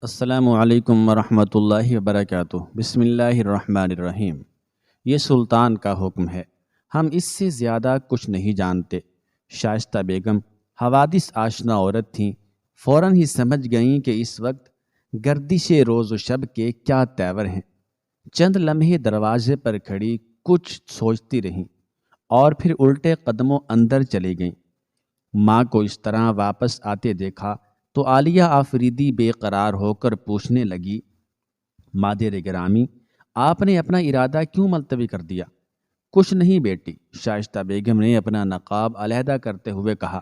السلام علیکم ورحمۃ اللہ وبرکاتہ۔ بسم اللہ الرحمن الرحیم۔ یہ سلطان کا حکم ہے، ہم اس سے زیادہ کچھ نہیں جانتے۔ شائستہ بیگم حوادث آشنا عورت تھیں، فوراً ہی سمجھ گئیں کہ اس وقت گردش روز و شب کے کیا تیور ہیں۔ چند لمحے دروازے پر کھڑی کچھ سوچتی رہیں اور پھر الٹے قدموں اندر چلی گئیں۔ ماں کو اس طرح واپس آتے دیکھا تو عالیہ آفریدی بے قرار ہو کر پوچھنے لگی، مادر گرامی، آپ نے اپنا ارادہ کیوں ملتوی کر دیا؟ کچھ نہیں بیٹی، شائستہ بیگم نے اپنا نقاب علیحدہ کرتے ہوئے کہا،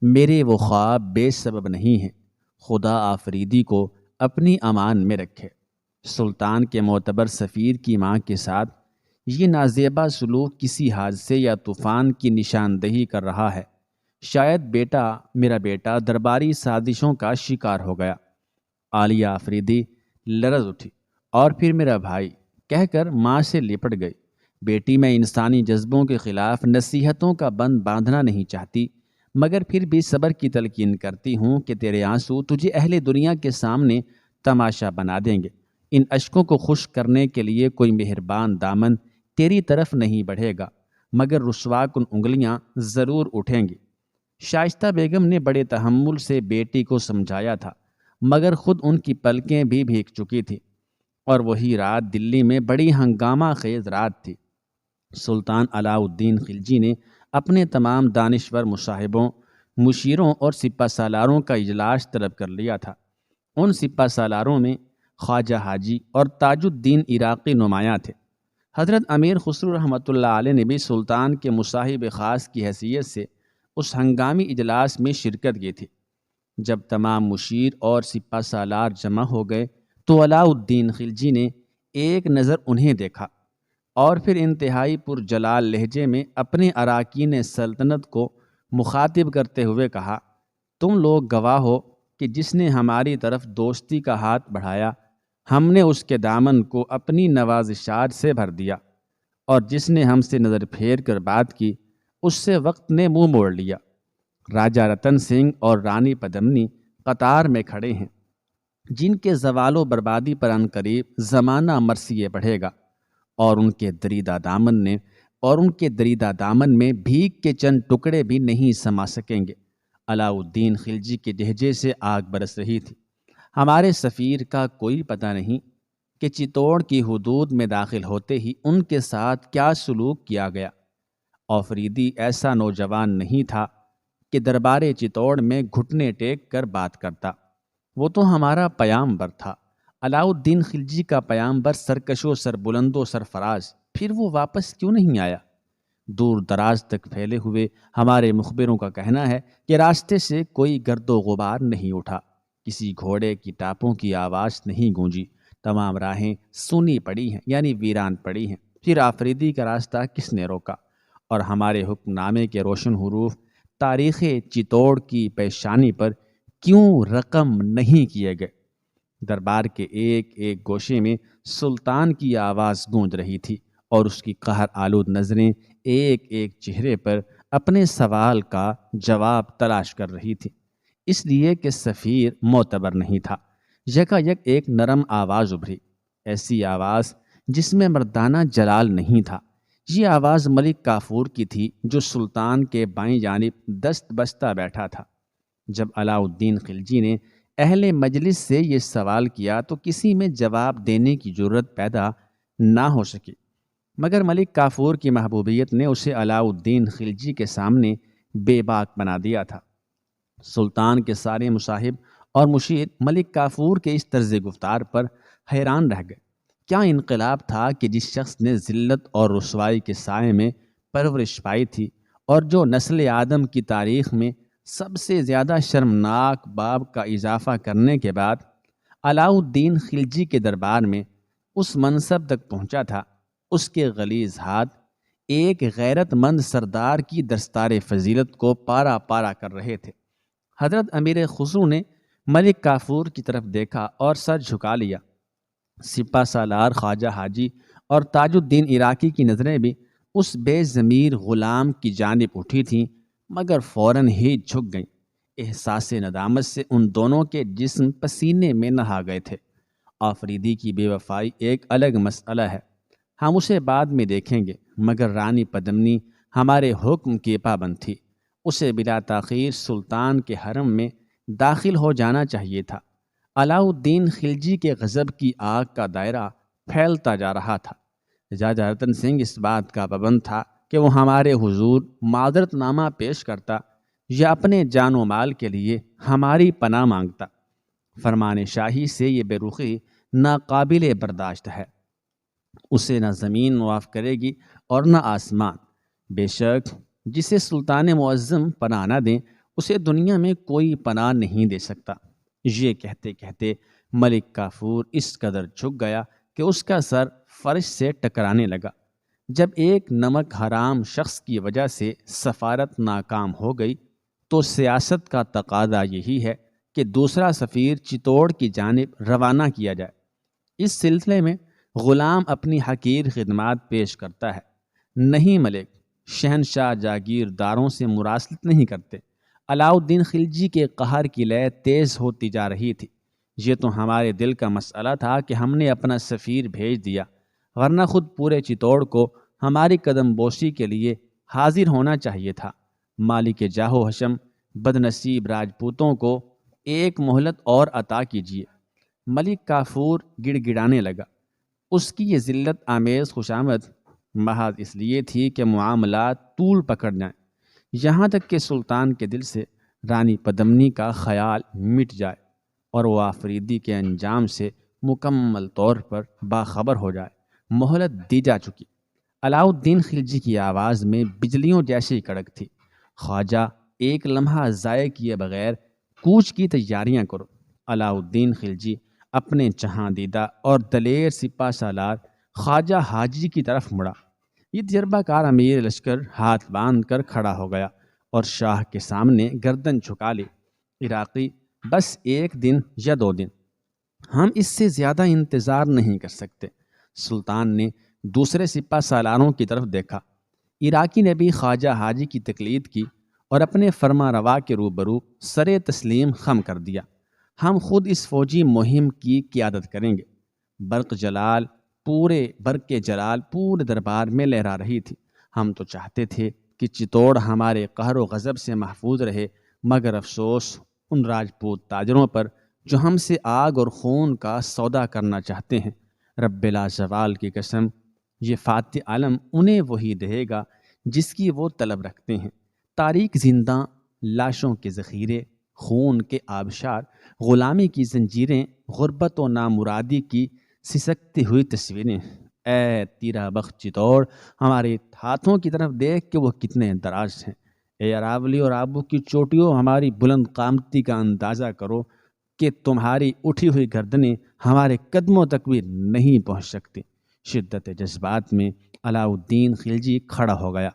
میرے وہ خواب بے سبب نہیں ہیں، خدا آفریدی کو اپنی امان میں رکھے۔ سلطان کے معتبر سفیر کی ماں کے ساتھ یہ نازیبا سلوک کسی حادثے یا طوفان کی نشاندہی کر رہا ہے۔ شاید میرا بیٹا درباری سازشوں کا شکار ہو گیا۔ عالیہ آفریدی لرز اٹھی اور پھر میرا بھائی کہہ کر ماں سے لپٹ گئی۔ بیٹی، میں انسانی جذبوں کے خلاف نصیحتوں کا بند باندھنا نہیں چاہتی، مگر پھر بھی صبر کی تلقین کرتی ہوں کہ تیرے آنسو تجھے اہل دنیا کے سامنے تماشا بنا دیں گے۔ ان اشکوں کو خشک کرنے کے لیے کوئی مہربان دامن تیری طرف نہیں بڑھے گا، مگر رسوا کن انگلیاں ضرور اٹھیں گی۔ شائستہ بیگم نے بڑے تحمل سے بیٹی کو سمجھایا تھا، مگر خود ان کی پلکیں بھی بھیگ چکی تھی، اور وہی رات دلی میں بڑی ہنگامہ خیز رات تھی۔ سلطان علاء الدین خلجی نے اپنے تمام دانشور مصاحبوں، مشیروں اور سپہ سالاروں کا اجلاس طلب کر لیا تھا۔ ان سپہ سالاروں میں خواجہ حاجی اور تاج الدین عراقی نمایاں تھے۔ حضرت امیر خسرو رحمۃ اللہ علیہ نے بھی سلطان کے مصاحب خاص کی حیثیت سے اس ہنگامی اجلاس میں شرکت کی تھی۔ جب تمام مشیر اور سپہ سالار جمع ہو گئے تو علاء الدین خلجی نے ایک نظر انہیں دیکھا اور پھر انتہائی پرجلال لہجے میں اپنے اراکین سلطنت کو مخاطب کرتے ہوئے کہا، تم لوگ گواہ ہو کہ جس نے ہماری طرف دوستی کا ہاتھ بڑھایا، ہم نے اس کے دامن کو اپنی نوازشات سے بھر دیا، اور جس نے ہم سے نظر پھیر کر بات کی، اس سے وقت نے منہ موڑ لیا۔ راجہ رتن سنگھ اور رانی پدمنی قطار میں کھڑے ہیں، جن کے زوال و بربادی پر عنقریب زمانہ مرثیے بڑھے گا، اور ان کے دریدہ دامن میں بھیگ کے چند ٹکڑے بھی نہیں سما سکیں گے۔ علاء الدین خلجی کے لہجے سے آگ برس رہی تھی۔ ہمارے سفیر کا کوئی پتہ نہیں کہ چتوڑ کی حدود میں داخل ہوتے ہی ان کے ساتھ کیا سلوک کیا گیا۔ آفریدی ایسا نوجوان نہیں تھا کہ دربار چتوڑ میں گھٹنے ٹیک کر بات کرتا، وہ تو ہمارا پیامبر تھا۔ علاء الدین خلجی کا پیامبر سرکش و سربلند و سرفراز، پھر وہ واپس کیوں نہیں آیا؟ دور دراز تک پھیلے ہوئے ہمارے مخبروں کا کہنا ہے کہ راستے سے کوئی گرد و غبار نہیں اٹھا، کسی گھوڑے کی ٹاپوں کی آواز نہیں گونجی، تمام راہیں سونی پڑی ہیں، یعنی ویران پڑی ہیں۔ پھر آفریدی کا راستہ کس نے روکا؟ اور ہمارے حکم نامے کے روشن حروف تاریخ چتوڑ کی پیشانی پر کیوں رقم نہیں کیے گئے؟ دربار کے ایک ایک گوشے میں سلطان کی آواز گونج رہی تھی، اور اس کی قہر آلود نظریں ایک ایک چہرے پر اپنے سوال کا جواب تلاش کر رہی تھی، اس لیے کہ سفیر معتبر نہیں تھا۔ یکا یک ایک نرم آواز ابھری، ایسی آواز جس میں مردانہ جلال نہیں تھا۔ یہ آواز ملک کافور کی تھی، جو سلطان کے بائیں جانب دست بستہ بیٹھا تھا۔ جب علاء الدین خلجی نے اہل مجلس سے یہ سوال کیا تو کسی میں جواب دینے کی جرت پیدا نہ ہو سکی، مگر ملک کافور کی محبوبیت نے اسے علاء الدین خلجی کے سامنے بے باک بنا دیا تھا۔ سلطان کے سارے مصاحب اور مشیر ملک کافور کے اس طرز گفتار پر حیران رہ گئے۔ کیا انقلاب تھا کہ جس شخص نے ذلت اور رسوائی کے سائے میں پرورش پائی تھی، اور جو نسل آدم کی تاریخ میں سب سے زیادہ شرمناک باب کا اضافہ کرنے کے بعد علاء الدین خلجی کے دربار میں اس منصب تک پہنچا تھا، اس کے غلیظ ہاتھ ایک غیرت مند سردار کی دستار فضیلت کو پارا پارا کر رہے تھے۔ حضرت امیر خسرو نے ملک کافور کی طرف دیکھا اور سر جھکا لیا۔ سپہ سالار خواجہ حاجی اور تاج الدین عراقی کی نظریں بھی اس بے ضمیر غلام کی جانب اٹھی تھیں، مگر فوراً ہی جھک گئیں۔ احساس ندامت سے ان دونوں کے جسم پسینے میں نہا گئے تھے۔ آفریدی کی بے وفائی ایک الگ مسئلہ ہے، ہم اسے بعد میں دیکھیں گے، مگر رانی پدمنی ہمارے حکم کی پابند تھی۔ اسے بلا تاخیر سلطان کے حرم میں داخل ہو جانا چاہیے تھا۔ علاؤ الدین خلجی کے غضب کی آگ کا دائرہ پھیلتا جا رہا تھا۔ راجہ رتن سنگھ اس بات کا پابند تھا کہ وہ ہمارے حضور معذرت نامہ پیش کرتا یا اپنے جان و مال کے لیے ہماری پناہ مانگتا۔ فرمان شاہی سے یہ بے رخی ناقابل برداشت ہے، اسے نہ زمین معاف کرے گی اور نہ آسمان۔ بے شک جسے سلطان معظم پناہ نہ دیں اسے دنیا میں کوئی پناہ نہیں دے سکتا۔ یہ کہتے کہتے ملک کافور اس قدر جھک گیا کہ اس کا سر فرش سے ٹکرانے لگا۔ جب ایک نمک حرام شخص کی وجہ سے سفارت ناکام ہو گئی تو سیاست کا تقاضا یہی ہے کہ دوسرا سفیر چتوڑ کی جانب روانہ کیا جائے۔ اس سلسلے میں غلام اپنی حقیر خدمات پیش کرتا ہے، نہیں ملک شہنشاہ جاگیرداروں سے مراسلت نہیں کرتے۔ علاؤ الدین خلجی کے قہر کی لے تیز ہوتی جا رہی تھی۔ یہ تو ہمارے دل کا مسئلہ تھا کہ ہم نے اپنا سفیر بھیج دیا، ورنہ خود پورے چتوڑ کو ہماری قدم بوسی کے لیے حاضر ہونا چاہیے تھا۔ مالک جاہ و حشم بد نصیب راجپوتوں کو ایک مہلت اور عطا کیجیے۔ ملک کافور گڑ گڑانے لگا۔ اس کی یہ ذلت آمیز خوشامد محض اس لیے تھی کہ معاملات طول پکڑ جائیں، یہاں تک کہ سلطان کے دل سے رانی پدمنی کا خیال مٹ جائے اور وہ آفریدی کے انجام سے مکمل طور پر باخبر ہو جائے۔ مہلت دی جا چکی۔ علاؤ الدین خلجی کی آواز میں بجلیوں جیسی کڑک تھی۔ خواجہ ایک لمحہ ضائع کیے بغیر کوچ کی تیاریاں کرو۔ علاؤ الدین خلجی اپنے جہاں دیدہ اور دلیر سپہ سالار خواجہ حاجی کی طرف مڑا۔ یہ تجربہ کار امیر لشکر ہاتھ باندھ کر کھڑا ہو گیا اور شاہ کے سامنے گردن جھکا لی۔ عراقی بس ایک دن یا 2 دن، ہم اس سے زیادہ انتظار نہیں کر سکتے۔ سلطان نے دوسرے سپہ سالاروں کی طرف دیکھا۔ عراقی نے بھی خواجہ حاجی کی تقلید کی اور اپنے فرما روا کے روبرو سر تسلیم خم کر دیا۔ ہم خود اس فوجی مہم کی قیادت کریں گے۔ برق جلال پورے دربار میں لہرا رہی تھی۔ ہم تو چاہتے تھے کہ چتوڑ ہمارے قہر و غضب سے محفوظ رہے، مگر افسوس ان راجپوت تاجروں پر جو ہم سے آگ اور خون کا سودا کرنا چاہتے ہیں۔ رب لا زوال کی قسم، یہ فاتح عالم انہیں وہی دے گا جس کی وہ طلب رکھتے ہیں۔ تاریک زنداں لاشوں کے ذخیرے، خون کے آبشار، غلامی کی زنجیریں، غربت و نامرادی کی سسکتی ہوئی تصویریں۔ اے تیرا بخت چتوڑ، ہمارے ہاتھوں کی طرف دیکھ کہ وہ کتنے دراز ہیں۔ اے اراولی اور آبو کی چوٹیوں، ہماری بلند قامتی کا اندازہ کرو کہ تمہاری اٹھی ہوئی گردنیں ہمارے قدموں تک بھی نہیں پہنچ سکتی۔ شدت جذبات میں علاؤ الدین خلجی کھڑا ہو گیا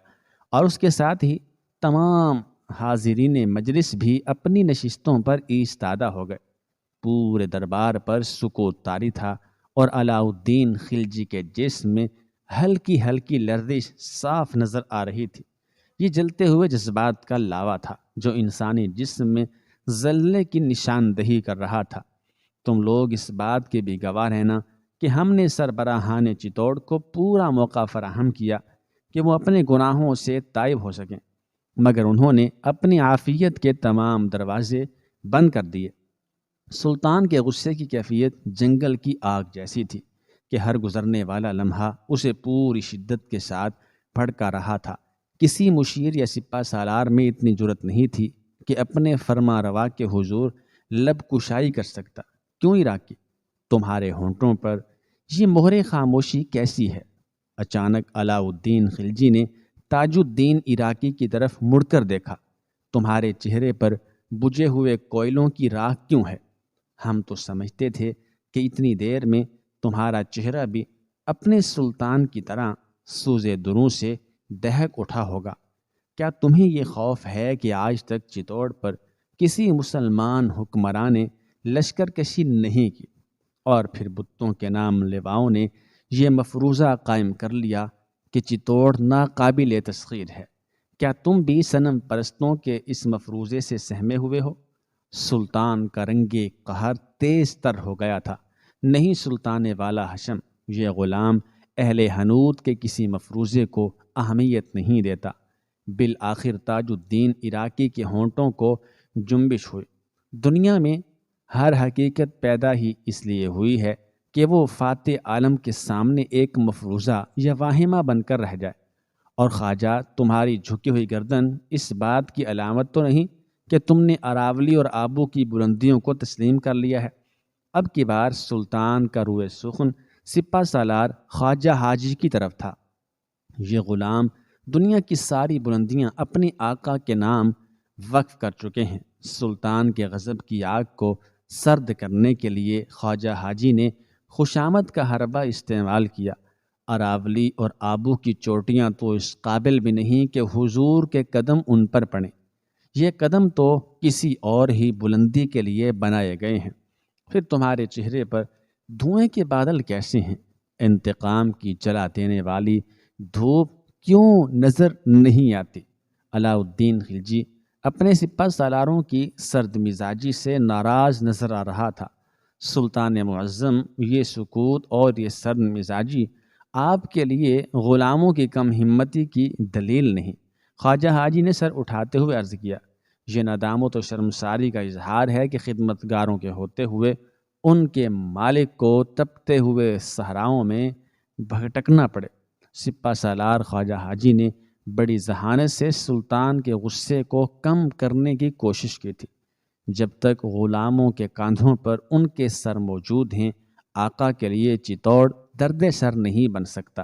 اور اس کے ساتھ ہی تمام حاضرین مجلس بھی اپنی نشستوں پر ایستادہ ہو گئے۔ پورے دربار پر سکوت طاری تھا اور علاؤ الدین خلجی کے جسم میں ہلکی ہلکی لرزش صاف نظر آ رہی تھی۔ یہ جلتے ہوئے جذبات کا لاوا تھا جو انسانی جسم میں زلزلے کی نشاندہی کر رہا تھا۔ تم لوگ اس بات کے بھی گواہ رہنا کہ ہم نے سربراہان چتوڑ کو پورا موقع فراہم کیا کہ وہ اپنے گناہوں سے تائب ہو سکیں، مگر انہوں نے اپنی عافیت کے تمام دروازے بند کر دیے۔ سلطان کے غصے کی کیفیت جنگل کی آگ جیسی تھی کہ ہر گزرنے والا لمحہ اسے پوری شدت کے ساتھ بھڑکا رہا تھا۔ کسی مشیر یا سپہ سالار میں اتنی جرأت نہیں تھی کہ اپنے فرما روا کے حضور لب کشائی کر سکتا۔ کیوں عراقی، تمہارے ہونٹوں پر یہ مہر خاموشی کیسی ہے؟ اچانک علاؤ الدین خلجی نے تاج الدین عراقی کی طرف مڑ کر دیکھا۔ تمہارے چہرے پر بجھے ہوئے کوئلوں کی راکھ کیوں ہے؟ ہم تو سمجھتے تھے کہ اتنی دیر میں تمہارا چہرہ بھی اپنے سلطان کی طرح سوزے دروں سے دہک اٹھا ہوگا۔ کیا تمہیں یہ خوف ہے کہ آج تک چتوڑ پر کسی مسلمان حکمران نے لشکر کشی نہیں کی اور پھر بتوں کے نام لیواؤں نے یہ مفروضہ قائم کر لیا کہ چتوڑ ناقابل تسخیر ہے؟ کیا تم بھی صنم پرستوں کے اس مفروضے سے سہمے ہوئے ہو؟ سلطان کا رنگ قہر تیز تر ہو گیا تھا۔ نہیں سلطان والا حشم، یہ غلام اہل حنوت کے کسی مفروضے کو اہمیت نہیں دیتا۔ بالآخر تاج الدین عراقی کے ہونٹوں کو جنبش ہوئی۔ دنیا میں ہر حقیقت پیدا ہی اس لیے ہوئی ہے کہ وہ فاتح عالم کے سامنے ایک مفروضہ یا واہمہ بن کر رہ جائے، اور خواجہ تمہاری جھکی ہوئی گردن اس بات کی علامت تو نہیں کہ تم نے اراولی اور آبو کی بلندیوں کو تسلیم کر لیا ہے۔ اب کی بار سلطان کا روئے سخن سپہ سالار خواجہ حاجی کی طرف تھا۔ یہ غلام دنیا کی ساری بلندیاں اپنے آقا کے نام وقف کر چکے ہیں۔ سلطان کے غضب کی آگ کو سرد کرنے کے لیے خواجہ حاجی نے خوشامد کا حربہ استعمال کیا۔ اراولی اور آبو کی چوٹیاں تو اس قابل بھی نہیں کہ حضور کے قدم ان پر پڑیں۔ یہ قدم تو کسی اور ہی بلندی کے لیے بنائے گئے ہیں۔ پھر تمہارے چہرے پر دھوئیں کے بادل کیسے ہیں؟ انتقام کی جلا دینے والی دھوپ کیوں نظر نہیں آتی؟ علاء الدین خلجی اپنے سپہ سالاروں کی سرد مزاجی سے ناراض نظر آ رہا تھا۔ سلطان معظم، یہ سکوت اور یہ سرد مزاجی آپ کے لیے غلاموں کی کم ہمتی کی دلیل نہیں۔ خواجہ حاجی نے سر اٹھاتے ہوئے عرض کیا، یہ ندامت و شرمساری کا اظہار ہے کہ خدمتگاروں کے ہوتے ہوئے ان کے مالک کو تپتے ہوئے صحراؤں میں بھٹکنا پڑے۔ سپہ سالار خواجہ حاجی نے بڑی ذہانت سے سلطان کے غصے کو کم کرنے کی کوشش کی تھی۔ جب تک غلاموں کے کاندھوں پر ان کے سر موجود ہیں، آقا کے لیے چتوڑ درد سر نہیں بن سکتا۔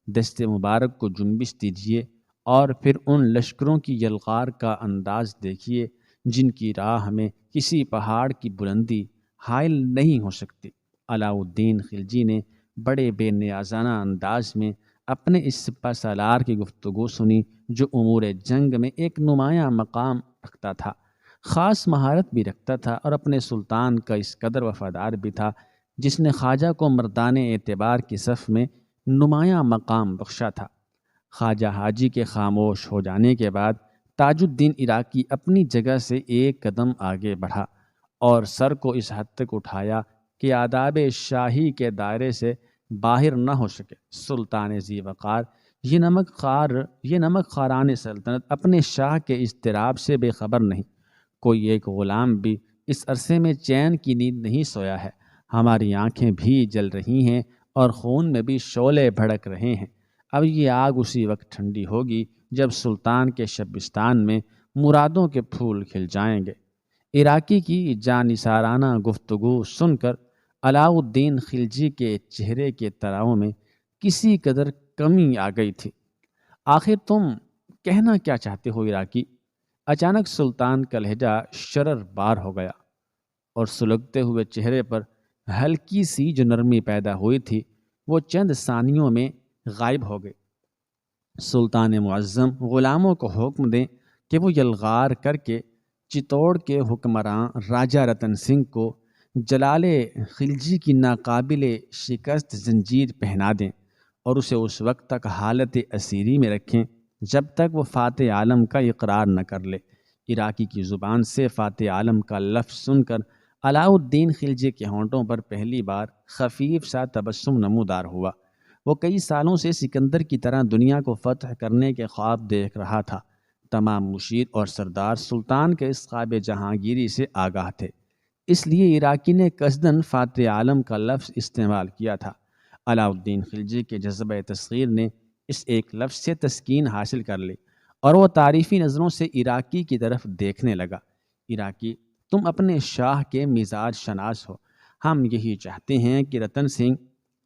دست مبارک کو جنبش دیجیے اور پھر ان لشکروں کی یلغار کا انداز دیکھیے جن کی راہ میں کسی پہاڑ کی بلندی حائل نہیں ہو سکتی۔ علاء الدین خلجی نے بڑے بے نیازانہ انداز میں اپنے اس سپہ سالار کی گفتگو سنی، جو امور جنگ میں ایک نمایاں مقام رکھتا تھا، خاص مہارت بھی رکھتا تھا، اور اپنے سلطان کا اس قدر وفادار بھی تھا جس نے خواجہ کو مردان اعتبار کی صف میں نمایاں مقام بخشا تھا۔ خواجہ حاجی کے خاموش ہو جانے کے بعد تاج الدین عراقی اپنی جگہ سے ایک قدم آگے بڑھا اور سر کو اس حد تک اٹھایا کہ آداب شاہی کے دائرے سے باہر نہ ہو سکے۔ سلطان ذی وقار، یہ نمک خاران سلطنت اپنے شاہ کے اضطراب سے بے خبر نہیں۔ کوئی ایک غلام بھی اس عرصے میں چین کی نیند نہیں سویا ہے۔ ہماری آنکھیں بھی جل رہی ہیں اور خون میں بھی شعلے بھڑک رہے ہیں۔ اب یہ آگ اسی وقت ٹھنڈی ہوگی جب سلطان کے شبستان میں مرادوں کے پھول کھل جائیں گے۔ عراقی کی جانثارانہ گفتگو سن کر علاء الدین خلجی کے چہرے کے تراؤں میں کسی قدر کمی آ گئی تھی۔ آخر تم کہنا کیا چاہتے ہو عراقی؟ اچانک سلطان کا لہجہ شرر بار ہو گیا اور سلگتے ہوئے چہرے پر ہلکی سی جو نرمی پیدا ہوئی تھی وہ چند ثانیوں میں غائب ہو گئی۔ سلطان معظم غلاموں کو حکم دیں کہ وہ یلغار کر کے چتوڑ کے حکمراں راجہ رتن سنگھ کو جلال خلجی کی ناقابل شکست زنجیر پہنا دیں اور اسے اس وقت تک حالت اسیری میں رکھیں جب تک وہ فاتح عالم کا اقرار نہ کر لے۔ عراقی کی زبان سے فاتح عالم کا لفظ سن کر علاء الدین خلجی کے ہونٹوں پر پہلی بار خفیف سا تبسم نمودار ہوا۔ وہ کئی سالوں سے سکندر کی طرح دنیا کو فتح کرنے کے خواب دیکھ رہا تھا۔ تمام مشیر اور سردار سلطان کے اس خواب جہانگیری سے آگاہ تھے، اس لیے عراقی نے قصداً فاتح عالم کا لفظ استعمال کیا تھا۔ علاء الدین خلجی کے جذبہ تسخیر نے اس ایک لفظ سے تسکین حاصل کر لی اور وہ تعریفی نظروں سے عراقی کی طرف دیکھنے لگا۔ عراقی، تم اپنے شاہ کے مزاج شناس ہو۔ ہم یہی چاہتے ہیں کہ رتن سنگھ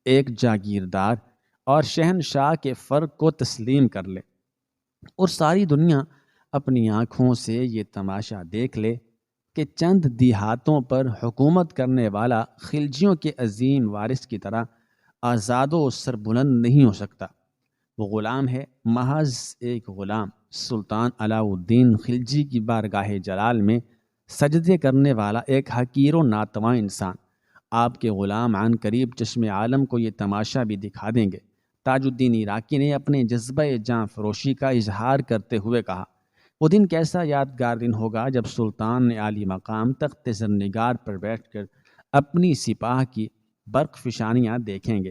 ایک جاگیردار اور شہنشاہ کے فرق کو تسلیم کر لے اور ساری دنیا اپنی آنکھوں سے یہ تماشا دیکھ لے کہ چند دیہاتوں پر حکومت کرنے والا خلجیوں کے عظیم وارث کی طرح آزاد و سربلند نہیں ہو سکتا۔ وہ غلام ہے، محض ایک غلام، سلطان علاء الدین خلجی کی بارگاہ جلال میں سجدے کرنے والا ایک حقیر و ناتواں انسان۔ آپ کے غلام عن قریب چشم عالم کو یہ تماشا بھی دکھا دیں گے۔ تاج الدین عراقی نے اپنے جذبہ جاں فروشی کا اظہار کرتے ہوئے کہا، وہ دن کیسا یادگار دن ہوگا جب سلطان نے عالی مقام تخت زرنگار پر بیٹھ کر اپنی سپاہ کی برق فشانیاں دیکھیں گے،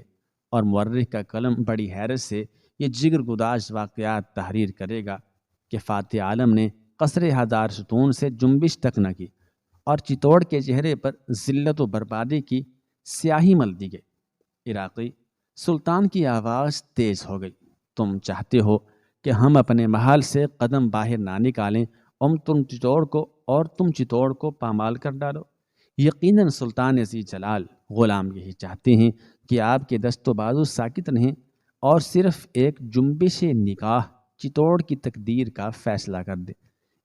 اور مورخ کا قلم بڑی حیرت سے یہ جگر گداز واقعات تحریر کرے گا کہ فاتح عالم نے قصر ہزار ستون سے جنبش تک نہ کی اور چتوڑ کے چہرے پر ذلت و بربادی کی سیاہی مل دی گئی۔ عراقی: سلطان کی آواز تیز ہو گئی، تم چاہتے ہو کہ ہم اپنے محل سے قدم باہر نہ نکالیں اور تم چتوڑ کو پامال کر ڈالو؟ یقیناً سلطان عزیز جلال غلام یہی چاہتے ہیں کہ آپ کے دست و بازو ساکت رہیں اور صرف ایک جنبش نکاح چتوڑ کی تقدیر کا فیصلہ کر دے۔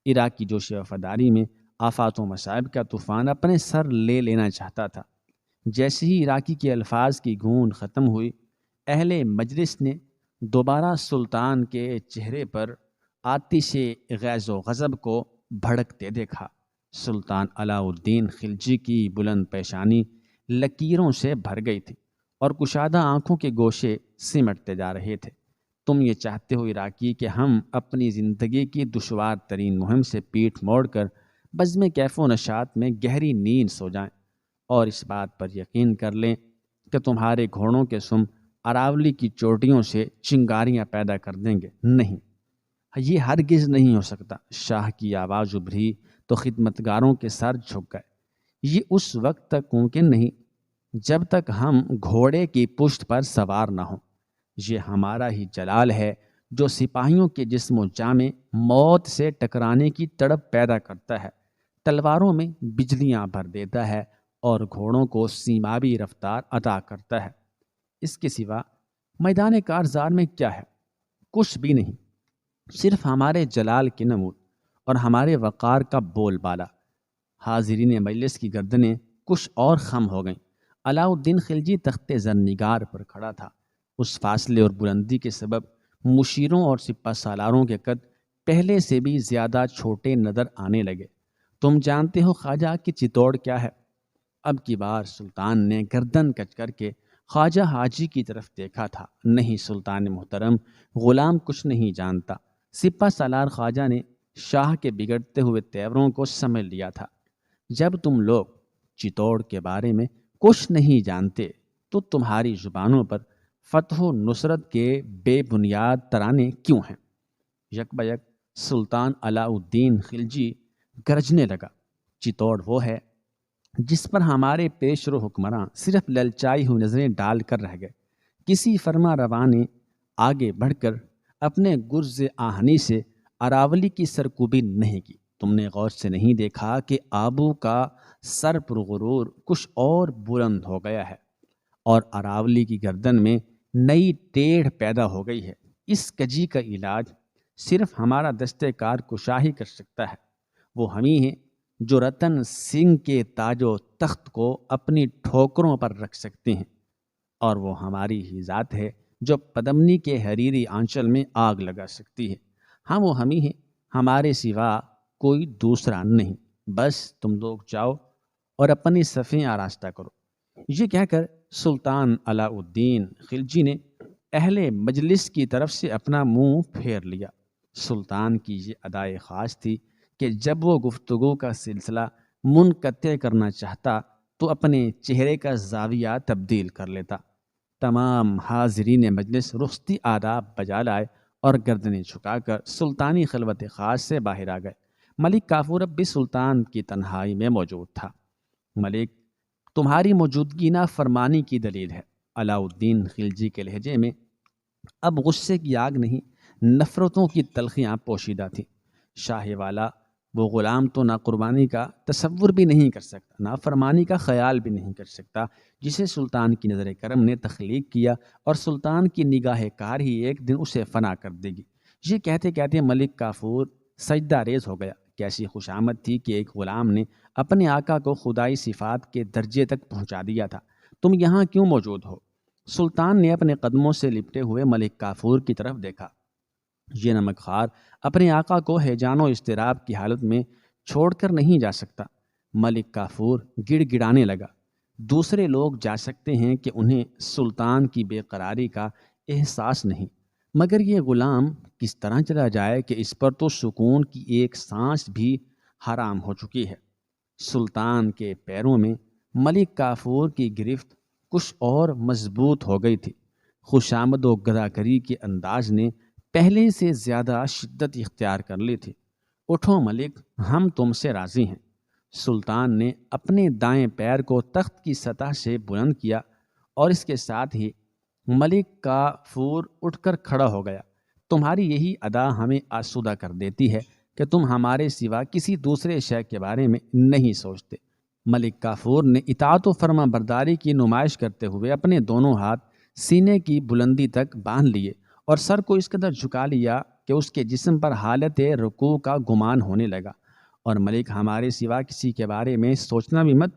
عراقی جوش وفاداری میں آفات و مصائب کا طوفان اپنے سر لے لینا چاہتا تھا۔ جیسے ہی عراقی کے الفاظ کی گونج ختم ہوئی، اہل مجلس نے دوبارہ سلطان کے چہرے پر آتش غیظ و غضب کو بھڑکتے دیکھا۔ سلطان علاء الدین خلجی کی بلند پیشانی لکیروں سے بھر گئی تھی اور کشادہ آنکھوں کے گوشے سمٹتے جا رہے تھے۔ تم یہ چاہتے ہو عراقی کہ ہم اپنی زندگی کی دشوار ترین مہم سے پیٹھ موڑ کر بزم کیف و نشاط میں گہری نیند سو جائیں اور اس بات پر یقین کر لیں کہ تمہارے گھوڑوں کے سم اراولی کی چوٹیوں سے چنگاریاں پیدا کر دیں گے؟ نہیں، یہ ہرگز نہیں ہو سکتا۔ شاہ کی آواز ابھری تو خدمتگاروں کے سر جھک گئے۔ یہ اس وقت تک ممکن نہیں جب تک ہم گھوڑے کی پشت پر سوار نہ ہوں۔ یہ ہمارا ہی جلال ہے جو سپاہیوں کے جسم و جاں میں موت سے ٹکرانے کی تڑپ پیدا کرتا ہے، تلواروں میں بجلیاں بھر دیتا ہے اور گھوڑوں کو سیمابی رفتار عطا کرتا ہے۔ اس کے سوا میدان کارزار میں کیا ہے؟ کچھ بھی نہیں، صرف ہمارے جلال کے نمود اور ہمارے وقار کا بول بالا۔ حاضرین مجلس کی گردنیں کچھ اور خم ہو گئیں۔ علاء الدین خلجی تخت زرنگار پر کھڑا تھا۔ اس فاصلے اور بلندی کے سبب مشیروں اور سپہ سالاروں کے قد پہلے سے بھی زیادہ چھوٹے نظر آنے لگے۔ تم جانتے ہو خواجہ کہ چتوڑ کیا ہے؟ اب کی بار سلطان نے گردن کچ کر کے خواجہ حاجی کی طرف دیکھا تھا۔ نہیں سلطان محترم، غلام کچھ نہیں جانتا۔ سپہ سالار خواجہ نے شاہ کے بگڑتے ہوئے تیوروں کو سمجھ لیا تھا۔ جب تم لوگ چتوڑ کے بارے میں کچھ نہیں جانتے تو تمہاری زبانوں پر فتح و نصرت کے بے بنیاد ترانے کیوں ہیں؟ یک بیک سلطان علاء الدین خلجی گرجنے لگا، چتوڑ وہ ہے جس پر ہمارے پیشرو حکمراں صرف للچائی ہوئی نظریں ڈال کر رہ گئے۔ کسی فرما رواں نے آگے بڑھ کر اپنے گرز آہنی سے اراولی کی سرکوبی نہیں کی۔ تم نے غور سے نہیں دیکھا کہ آبو کا سر پرغرور کچھ اور بلند ہو گیا ہے اور اراولی کی گردن میں نئی ٹیڑھ پیدا ہو گئی ہے۔ اس کجی کا علاج صرف ہمارا دستے کار کشا ہی کر سکتا ہے۔ وہ ہم ہی ہیں جو رتن سنگھ کے تاج و تخت کو اپنی ٹھوکروں پر رکھ سکتے ہیں، اور وہ ہماری ہی ذات ہے جو پدمنی کے حریری آنچل میں آگ لگا سکتی ہے۔ ہم ہی ہیں، ہمارے سوا کوئی دوسرا نہیں۔ بس تم لوگ جاؤ اور اپنی صفیں آراستہ کرو۔ یہ کہہ کر سلطان علاء الدین خلجی نے اہل مجلس کی طرف سے اپنا منہ پھیر لیا۔ سلطان کی یہ ادائے خاص تھی کہ جب وہ گفتگو کا سلسلہ منقطع کرنا چاہتا تو اپنے چہرے کا زاویہ تبدیل کر لیتا۔ تمام حاضرین مجلس رخصتی آداب بجا لائے اور گردنیں جھکا کر سلطانی خلوت خاص سے باہر آ گئے۔ ملک کافور اب بھی سلطان کی تنہائی میں موجود تھا۔ ملک، تمہاری موجودگی نافرمانی کی دلیل ہے۔ علاء الدین خلجی کے لہجے میں اب غصے کی آگ نہیں، نفرتوں کی تلخیاں پوشیدہ تھیں۔ شاہ والا وہ غلام تو نہ قربانی کا تصور بھی نہیں کر سکتا، نہ فرمانی کا خیال بھی نہیں کر سکتا، جسے سلطان کی نظر کرم نے تخلیق کیا اور سلطان کی نگاہ کار ہی ایک دن اسے فنا کر دے گی۔ یہ کہتے کہتے ملک کافور سجدہ ریز ہو گیا۔ کیسی خوش آمد تھی کہ ایک غلام نے اپنے آقا کو خدائی صفات کے درجے تک پہنچا دیا تھا۔ تم یہاں کیوں موجود ہو؟ سلطان نے اپنے قدموں سے لپٹے ہوئے ملک کافور کی طرف دیکھا۔ یہ نمک خوار اپنے آقا کو ہیجان و اضطراب کی حالت میں چھوڑ کر نہیں جا سکتا۔ ملک کافور گڑ گڑانے لگا۔ دوسرے لوگ جا سکتے ہیں کہ انہیں سلطان کی بے قراری کا احساس نہیں، مگر یہ غلام کس طرح چلا جائے کہ اس پر تو سکون کی ایک سانس بھی حرام ہو چکی ہے۔ سلطان کے پیروں میں ملک کافور کی گرفت کچھ اور مضبوط ہو گئی تھی۔ خوشامد و گداگری کے انداز نے پہلے سے زیادہ شدت اختیار کر لی تھی۔ اٹھو ملک، ہم تم سے راضی ہیں۔ سلطان نے اپنے دائیں پیر کو تخت کی سطح سے بلند کیا اور اس کے ساتھ ہی ملک کافور اٹھ کر کھڑا ہو گیا۔ تمہاری یہی ادا ہمیں آسودہ کر دیتی ہے کہ تم ہمارے سوا کسی دوسرے شے کے بارے میں نہیں سوچتے۔ ملک کافور نے اطاعت و فرما برداری کی نمائش کرتے ہوئے اپنے دونوں ہاتھ سینے کی بلندی تک باندھ لیے اور سر کو اس قدر جھکا لیا کہ اس کے جسم پر حالت رکوع کا گمان ہونے لگا۔ اور ملک، ہمارے سوا کسی کے بارے میں سوچنا بھی مت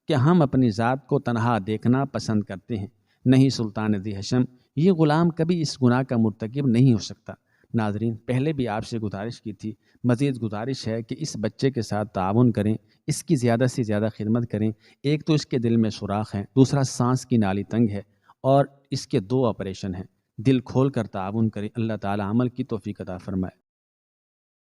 کہ ہم اپنی ذات کو تنہا دیکھنا پسند کرتے ہیں۔ نہیں سلطان ذی حشم، یہ غلام کبھی اس گناہ کا مرتکب نہیں ہو سکتا۔ ناظرین، پہلے بھی آپ سے گزارش کی تھی، مزید گزارش ہے کہ اس بچے کے ساتھ تعاون کریں، اس کی زیادہ سے زیادہ خدمت کریں۔ ایک تو اس کے دل میں سوراخ ہے، دوسرا سانس کی نالی تنگ ہے، اور اس کے 2 آپریشن ہیں۔ دل کھول کر تعاون کریں۔ اللہ تعالی عمل کی توفیق عطا فرمائے۔